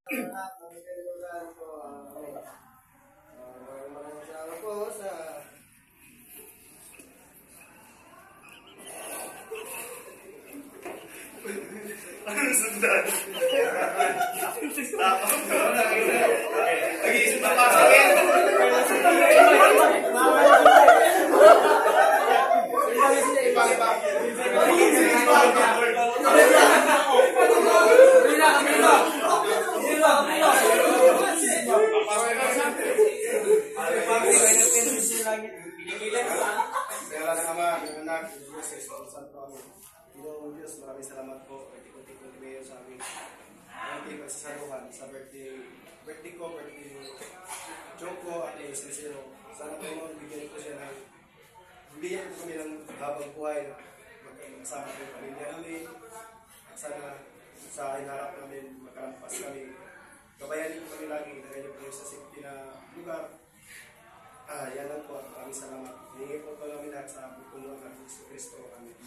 Maraming salamat po sa Anong sundan? Nag-iisip na pasok yan. Maraming salamat po. Ikot-ikot kayo sa aming pagsasaluhan sa birthday ko, birthday Choco at Sincero. Sana po magbigyan ko siya ng bigyan ko kami ng habang buhay magkasama ko yung pamilya namin. Sana sa hinarap namin makalampas kami. Gabayanin ko kami lagi, ilagay niyo po sa safety na lugar. Yan lang po. Maraming salamat. Hingin po namin lahat sa pagtulong ng Kristo. Amen.